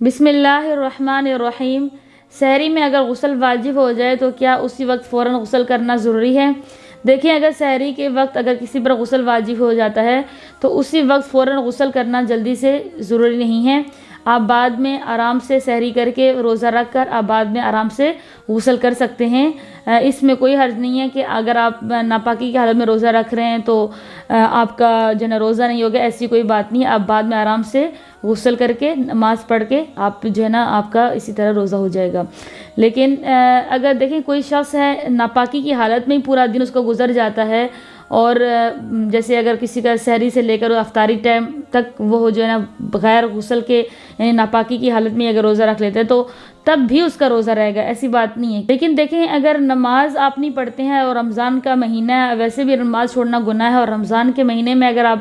بسم اللہ الرحمن الرحیم۔ سحری میں اگر غسل واجب ہو جائے تو کیا اسی وقت فوراً غسل کرنا ضروری ہے؟ دیکھیں، اگر سحری کے وقت اگر کسی پر غسل واجب ہو جاتا ہے تو اسی وقت فوراً غسل کرنا جلدی سے ضروری نہیں ہے۔ آپ بعد میں آرام سے سحری کر کے روزہ رکھ کر آپ بعد میں آرام سے غسل کر سکتے ہیں۔ اس میں کوئی حرج نہیں ہے کہ اگر آپ ناپاکی کی حالت میں روزہ رکھ رہے ہیں تو آپ کا جو ہے نا روزہ نہیں ہوگا، ایسی کوئی بات نہیں ہے۔ آپ بعد میں آرام سے غسل کر کے نماز پڑھ کے آپ جو ہے نا آپ کا اسی طرح روزہ ہو جائے گا۔ لیکن اگر دیکھیں کوئی شخص ہے ناپاکی کی حالت میں ہی پورا دن اس کو گزر جاتا ہے، اور جیسے اگر کسی کا سحری سے لے کر افطاری ٹائم تک وہ جو ہے نا بغیر غسل کے یعنی ناپاکی کی حالت میں اگر روزہ رکھ لیتے ہیں تو تب بھی اس کا روزہ رہے گا، ایسی بات نہیں ہے۔ لیکن دیکھیں، اگر نماز آپ نہیں پڑھتے ہیں اور رمضان کا مہینہ ہے، ویسے بھی نماز چھوڑنا گناہ ہے، اور رمضان کے مہینے میں اگر آپ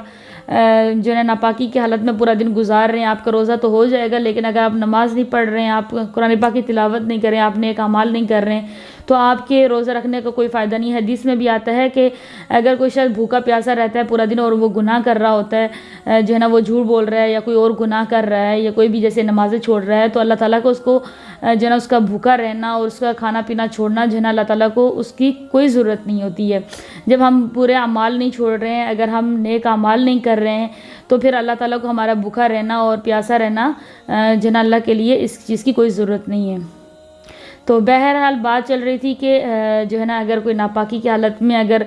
جو ہے ناپاکی کی حالت میں پورا دن گزار رہے ہیں، آپ کا روزہ تو ہو جائے گا۔ لیکن اگر آپ نماز نہیں پڑھ رہے ہیں، آپ قرآن پاک کی تلاوت نہیں کر رہے ہیں، آپ نیک اعمال نہیں کر رہے ہیں، تو آپ کے روزہ رکھنے کا کوئی فائدہ نہیں ہے۔ حدیث میں بھی آتا ہے کہ اگر کوئی شخص بھوکا پیاسا رہتا ہے پورا دن اور وہ گناہ کر رہا ہوتا ہے، جو ہے نا وہ جھوٹ بول رہا ہے یا کوئی اور گناہ کر رہا ہے یا کوئی بھی جیسے نمازیں چھوڑ رہا ہے، تو اللہ تعالیٰ کو اس کو جو ہے نا اس کا بھوکا رہنا اور اس کا کھانا پینا چھوڑنا جو ہے نا اللہ تعالیٰ کو اس کی کوئی ضرورت نہیں ہوتی ہے۔ جب ہم پورے اعمال نہیں چھوڑ رہے ہیں، اگر ہم نیک اعمال نہیں کر رہے ہیں، تو پھر اللہ تعالیٰ کو ہمارا بھوکا رہنا اور پیاسا رہنا جو ہے نا اللہ کے لیے اس چیز کی کوئی ضرورت نہیں ہے۔ تو بہرحال بات چل رہی تھی کہ جو ہے نا اگر کوئی ناپاکی کی حالت میں اگر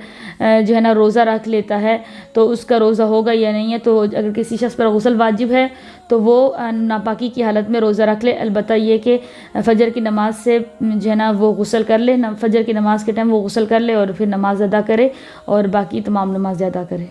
جو ہے نا روزہ رکھ لیتا ہے تو اس کا روزہ ہوگا یا نہیں ہے۔ تو اگر کسی شخص پر غسل واجب ہے تو وہ ناپاکی کی حالت میں روزہ رکھ لے، البتہ یہ کہ فجر کی نماز سے جو ہے نا وہ غسل کر لے، فجر کی نماز کے ٹائم وہ غسل کر لے اور پھر نماز ادا کرے اور باقی تمام نمازیں ادا کرے۔